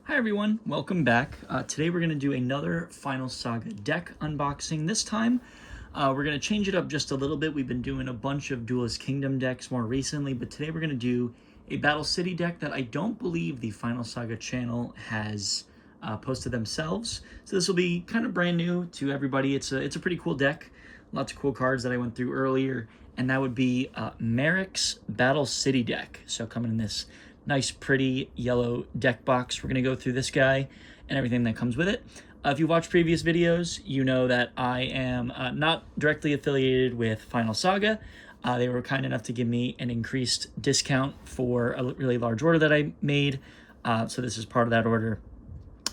Hi everyone, welcome back. Today we're going to do another Final Saga deck unboxing. This time we're going to change it up just a little bit. We've been doing a bunch of Duelist Kingdom decks more recently, but today we're going to do a Battle City deck that I don't believe the Final Saga channel has posted themselves. So this will be kind of brand new to everybody. It's a pretty cool deck. Lots of cool cards that I went through earlier, and that would be Marik's Battle City deck. So coming in this nice, pretty yellow deck box. We're going to go through this guy and everything that comes with it. If you watched previous videos, you know that I am not directly affiliated with Final Saga. They were kind enough to give me an increased discount for a really large order that I made. So this is part of that order.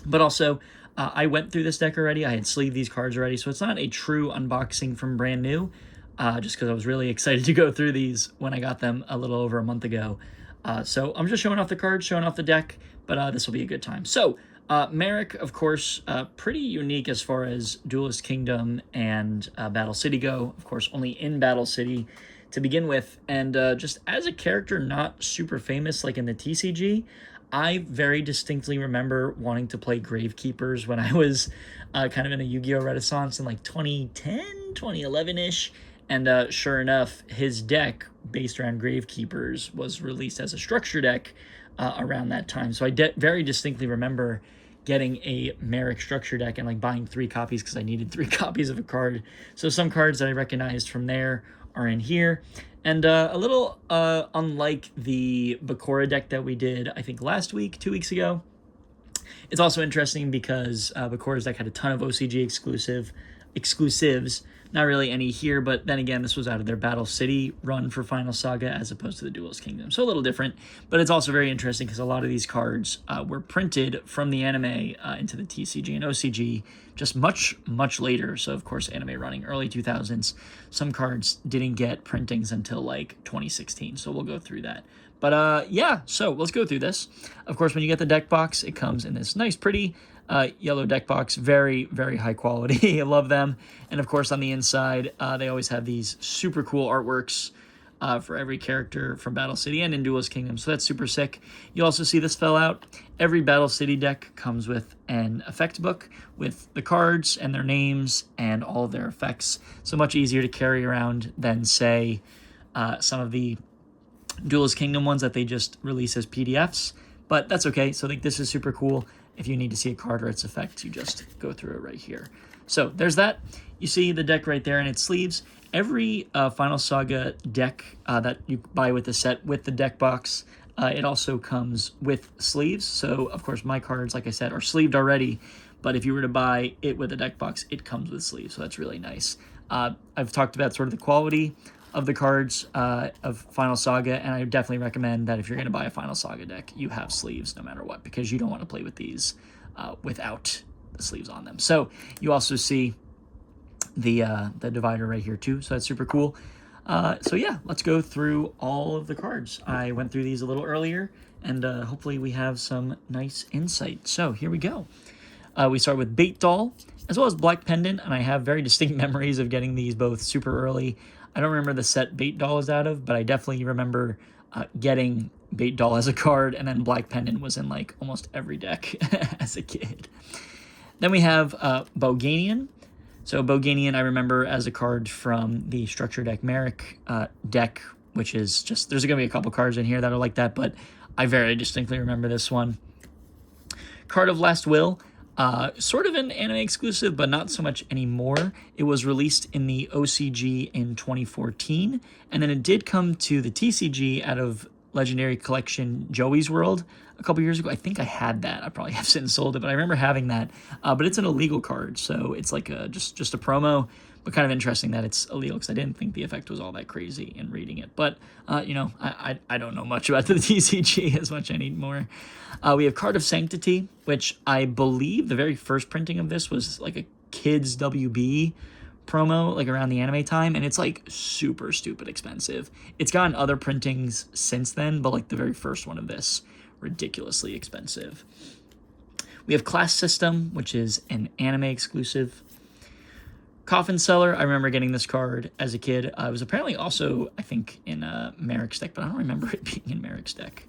But also, I went through this deck already. I had sleeved these cards already, so it's not a true unboxing from brand new, just because I was really excited to go through these when I got them a little over a month ago. So I'm just showing off the cards, showing off the deck, but this will be a good time. So Marik, of course, pretty unique as far as Duelist Kingdom and Battle City go. Of course, only in Battle City to begin with. And just as a character, not super famous like in the TCG, I very distinctly remember wanting to play Gravekeepers when I was kind of in a Yu-Gi-Oh! Renaissance in like 2010, 2011-ish. And sure enough, his deck, based around Gravekeepers, was released as a structure deck around that time. So I very distinctly remember getting a Marik structure deck and like buying 3 copies because I needed 3 copies of a card. So some cards that I recognized from there are in here. And a little unlike the Bakura deck that we did, I think last week, 2 weeks ago, it's also interesting because Bakura's deck had a ton of OCG exclusives. Not really any here, but then again, this was out of their Battle City run for Final Saga as opposed to the Duelist Kingdom. So a little different, but it's also very interesting because a lot of these cards were printed from the anime into the TCG and OCG just much, much later. So of course, anime running early 2000s. Some cards didn't get printings until like 2016. So we'll go through that. But yeah, so let's go through this. Of course, when you get the deck box, it comes in this nice, pretty yellow deck box. Very, very high quality. I love them. And of course, on the inside, they always have these super cool artworks for every character from Battle City and in Duelist Kingdom. So that's super sick. You also see this spell out. Every Battle City deck comes with an effect book with the cards and their names and all of their effects. So much easier to carry around than, say, some of the Duelist Kingdom ones that they just release as PDFs. But that's okay. So I think this is super cool. If you need to see a card or its effect, you just go through it right here. So there's that. You see the deck right there in its sleeves. Every Final Saga deck that you buy with the set with the deck box, it also comes with sleeves. So, of course, my cards, like I said, are sleeved already. But if you were to buy it with a deck box, it comes with sleeves. So that's really nice. I've talked about sort of the quality of the cards of Final Saga, and I definitely recommend that if you're going to buy a Final Saga deck, you have sleeves no matter what, because you don't want to play with these without the sleeves on them. So you also see the divider right here too, so that's super cool. So yeah, let's go through all of the cards. I went through these a little earlier, and hopefully we have some nice insight. So here we go. We start with Bait Doll, as well as Black Pendant, and I have very distinct memories of getting these both super early. I don't remember the set Bait Doll is out of, but I definitely remember getting Bait Doll as a card, and then Black Pendant was in like almost every deck as a kid. Then we have Boganian. So Boganian I remember as a card from the Structure Deck Marik deck, which is just, there's going to be a couple cards in here that are like that, but I very distinctly remember this one. Card of Last Will. Sort of an anime exclusive, but not so much anymore. It was released in the OCG in 2014, and then it did come to the TCG out of Legendary Collection Joey's World a couple years ago. I think I had that. I probably have since sold it, but I remember having that. But it's an illegal card, so it's like just a promo, but kind of interesting that it's illegal because I didn't think the effect was all that crazy in reading it. But, you know, I don't know much about the TCG as much anymore. We have Card of Sanctity, which I believe the very first printing of this was like a Kids WB promo, like around the anime time, and it's like super stupid expensive. It's gotten other printings since then, but like the very first one of this, ridiculously expensive. We have Class System, which is an anime exclusive. Coffin Seller, I remember getting this card as a kid. It was apparently also, I think, in Marik's deck, but I don't remember it being in Marik's deck.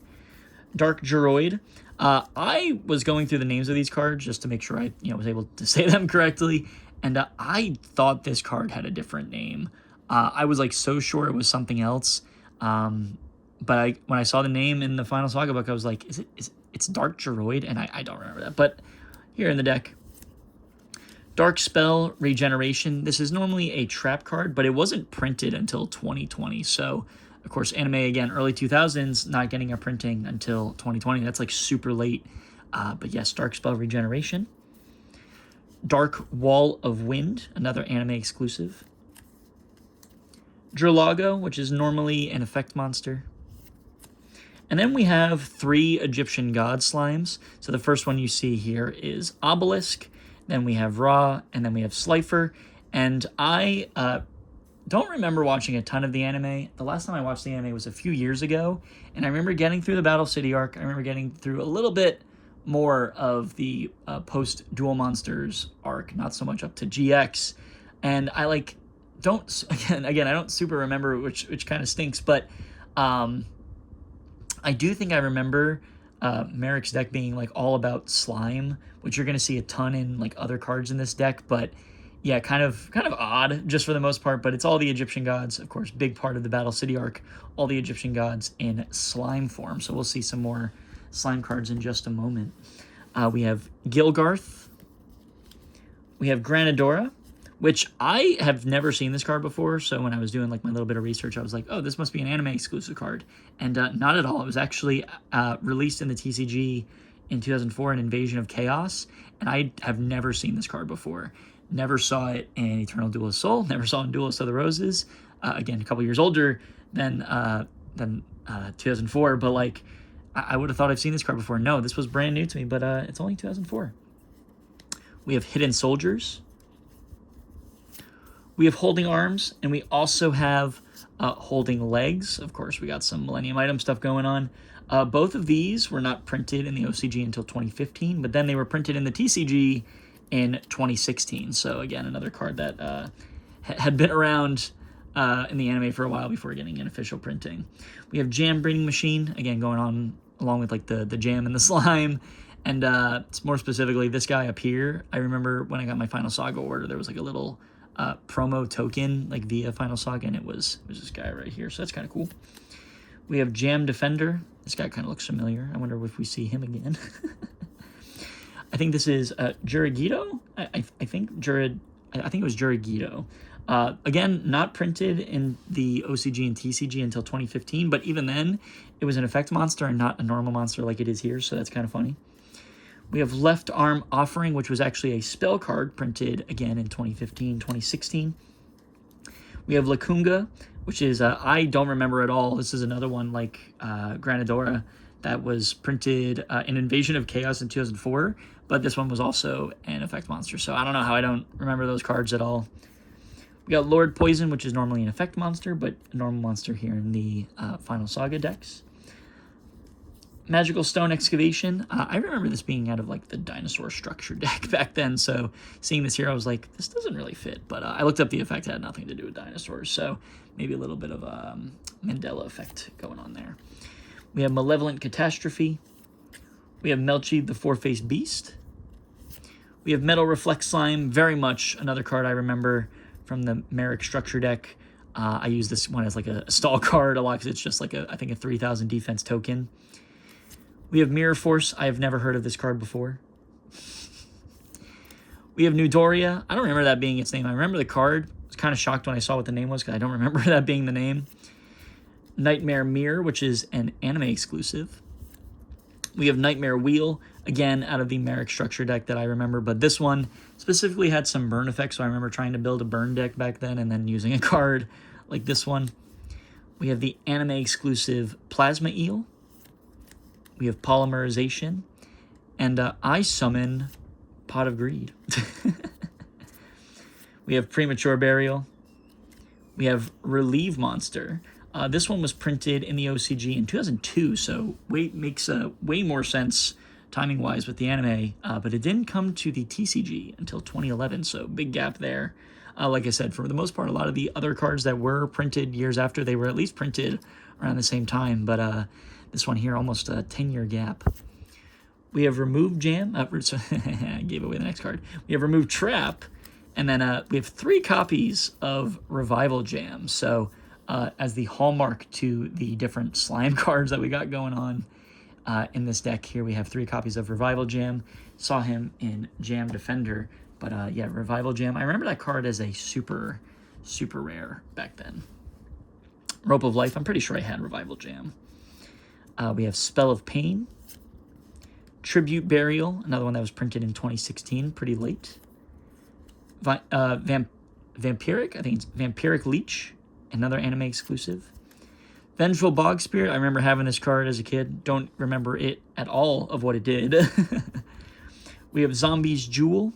Dark Geroid. I was going through the names of these cards just to make sure I was able to say them correctly, and I thought this card had a different name. I was like so sure it was something else, but when I saw the name in the final Saga book, I was like, it's Dark Geroid, and I don't remember that. But here in the deck, Dark Spell Regeneration. This is normally a trap card, but it wasn't printed until 2020. So, of course, anime, again, early 2000s, not getting a printing until 2020. That's like super late. But yes, Dark Spell Regeneration. Dark Wall of Wind, another anime exclusive. Dralago, which is normally an effect monster. And then we have 3 Egyptian god slimes. So the first one you see here is Obelisk. Then we have Ra, and then we have Slifer. And I don't remember watching a ton of the anime. The last time I watched the anime was a few years ago, and I remember getting through the Battle City arc. I remember getting through a little bit more of the post-Duel Monsters arc, not so much up to GX. And I don't I don't super remember, which kind of stinks, but I do think I remember Marik's deck being like all about slime, which you're going to see a ton in like other cards in this deck, but yeah, kind of odd just for the most part. But it's all the Egyptian gods, of course, big part of the Battle City arc, all the Egyptian gods in slime form. So we'll see some more slime cards in just a moment. We have Gilgarth, we have Granadora, which I have never seen this card before. So when I was doing like my little bit of research, I was like, oh, this must be an anime exclusive card. And not at all. It was actually released in the TCG in 2004 in Invasion of Chaos. And I have never seen this card before. Never saw it in Eternal Duelist Soul. Never saw it in Duelist of the Roses. Again, a couple years older than 2004. But like, I would have thought I've seen this card before. No, this was brand new to me, but it's only 2004. We have Hidden Soldiers. We have Holding Arms, and we also have Holding Legs. Of course, we got some Millennium Item stuff going on. Both of these were not printed in the OCG until 2015, but then they were printed in the TCG in 2016. So again, another card that had been around in the anime for a while before getting an official printing. We have Jam Breeding Machine, again going on along with like the jam and the slime. And more specifically, this guy up here, I remember when I got my Final Saga order, there was like a little promo token like via Final Saga, and it was this guy right here. So that's kind of cool. We have Jam Defender. This guy kind of looks familiar. I wonder if we see him again. I think this is Jurigito. I think it was Jurigito. Again, not printed in the OCG and TCG until 2015, but even then, it was an effect monster and not a normal monster like it is here, so that's kind of funny. We have Left Arm Offering, which was actually a spell card printed again in 2015, 2016. We have Lacunga, which is, I don't remember at all. This is another one like Granadora that was printed in Invasion of Chaos in 2004, but this one was also an effect monster. So I don't know how I don't remember those cards at all. We got Lord Poison, which is normally an effect monster, but a normal monster here in the Final Saga decks. Magical Stone Excavation. I remember this being out of like the Dinosaur Structure deck back then, so seeing this here, I was like, this doesn't really fit. But I looked up the effect, it had nothing to do with dinosaurs, so maybe a little bit of a Mandela effect going on there. We have Malevolent Catastrophe. We have Melchi, the Four-Faced Beast. We have Metal Reflect Slime, very much another card I remember from the Marik Structure deck. I use this one as like a stall card a lot because it's just like I think a 3,000 defense token. We have Mirror Force. I have never heard of this card before. We have Newdoria. I don't remember that being its name. I remember the card. I was kind of shocked when I saw what the name was because I don't remember that being the name. Nightmare Mirror, which is an anime exclusive. We have Nightmare Wheel, again, out of the Marik Structure deck that I remember, but this one specifically had some burn effects, so I remember trying to build a burn deck back then and then using a card like this one. We have the anime exclusive Plasma Eel. We have Polymerization, and I summon Pot of Greed. We have Premature Burial. We have Relieve Monster. This one was printed in the OCG in 2002, so makes way more sense timing-wise with the anime, but it didn't come to the TCG until 2011, so big gap there. Like I said, for the most part, a lot of the other cards that were printed years after, they were at least printed around the same time, but This one here, almost a 10-year gap. We have removed Jam. I gave away the next card. We have removed Trap. And then we have 3 copies of Revival Jam. So as the hallmark to the different slime cards that we got going on in this deck here, we have 3 copies of Revival Jam. Saw him in Jam Defender. But yeah, Revival Jam. I remember that card as a super, super rare back then. Rope of Life. I'm pretty sure I had Revival Jam. We have Spell of Pain. Tribute Burial. Another one that was printed in 2016. Pretty late. Vampiric. I think it's Vampiric Leech. Another anime exclusive. Vengeful Bog Spirit. I remember having this card as a kid. Don't remember it at all of what it did. We have Zombies Jewel.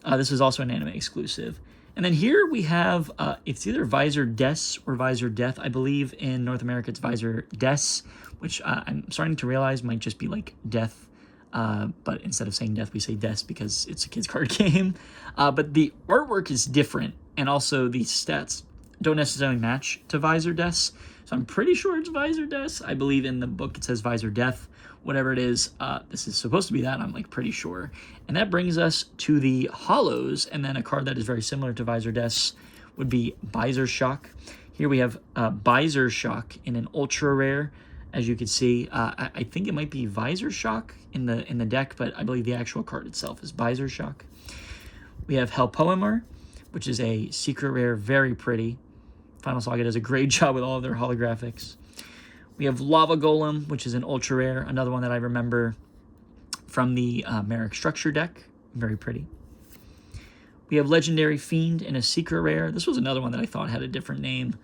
This is also an anime exclusive. And then here we have, it's either Visor Des or Visor Death. I believe in North America it's Visor Des, which I'm starting to realize might just be like Death. But instead of saying Death, we say Des because it's a kid's card game. But the artwork is different, and also the stats don't necessarily match to Visor Des. So I'm pretty sure it's Visor Des. I believe in the book it says Visor Death. Whatever it is, this is supposed to be that, I'm like pretty sure. And that brings us to the Hollows, and then a card that is very similar to Visor Des would be Visor Shock. Here we have Visor Shock in an ultra rare. As you can see, I think it might be Visor Shock in the deck, but I believe the actual card itself is Visor Shock. We have Helpoemer, which is a secret rare, very pretty. Final Saga does a great job with all of their holographics. We have Lava Golem, which is an ultra rare, another one that I remember from the Marik structure deck. Very pretty. We have Legendary Fiend in a secret rare. This was another one that I thought had a different name.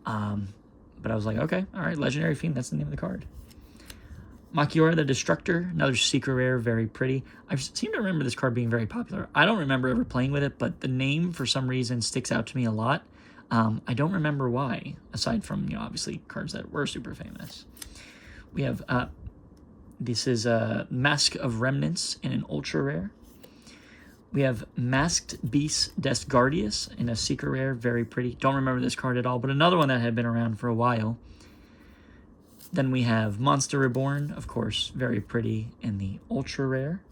But I was like, okay, all right, Legendary Fiend, that's the name of the card. Makiora the Destructor, another secret rare, very pretty. I seem to remember this card being very popular. I don't remember ever playing with it, but the name, for some reason, sticks out to me a lot. I don't remember why, aside from, obviously cards that were super famous. We have, this is Mask of Remnants in an ultra rare. We have Masked Beast Desgardius in a secret rare, very pretty. Don't remember this card at all, but another one that had been around for a while. Then we have Monster Reborn, of course, very pretty in the ultra rare.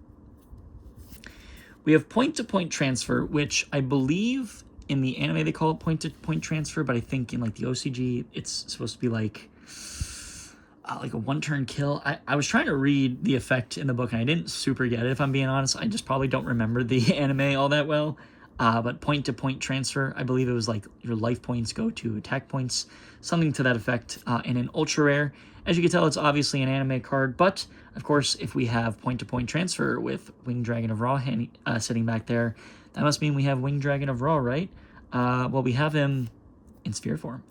We have Point-to-Point Transfer, which I believe in the anime they call it Point-to-Point Transfer, but I think in like the OCG it's supposed to be like a one-turn kill. I was trying to read the effect in the book, and I didn't super get it, if I'm being honest. I just probably don't remember the anime all that well. But point-to-point transfer, I believe it was like your life points go to attack points, something to that effect, in an ultra rare. As you can tell, it's obviously an anime card, but of course, if we have point-to-point transfer with Winged Dragon of Ra sitting back there, that must mean we have Winged Dragon of Ra, right? Well, we have him in sphere form.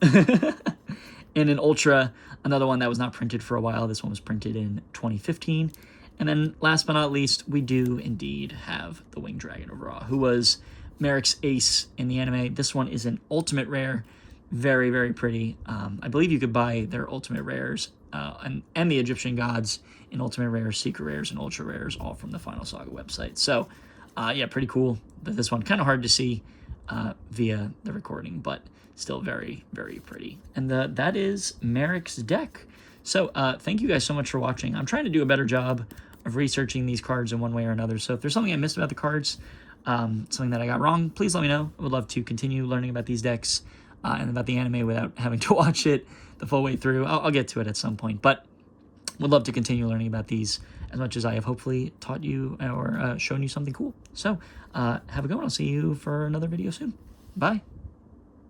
In an ultra, another one that was not printed for a while. This one was printed in 2015. And then last but not least, we do indeed have the Winged Dragon of Ra, who was Marik's ace in the anime. This one is an ultimate rare. Very, very pretty. I believe you could buy their ultimate rares and the Egyptian gods in ultimate rares, secret rares, and ultra rares, all from the Final Saga website. So, yeah, pretty cool. But this one, kind of hard to see via the recording, but still very, very pretty. And that is Marik's deck. So thank you guys so much for watching. I'm trying to do a better job of researching these cards in one way or another. So if there's something I missed about the cards, something that I got wrong, please let me know. I would love to continue learning about these decks and about the anime without having to watch it the full way through. I'll get to it at some point, but would love to continue learning about these as much as I have hopefully taught you or shown you something cool. So have a good one. I'll see you for another video soon. Bye.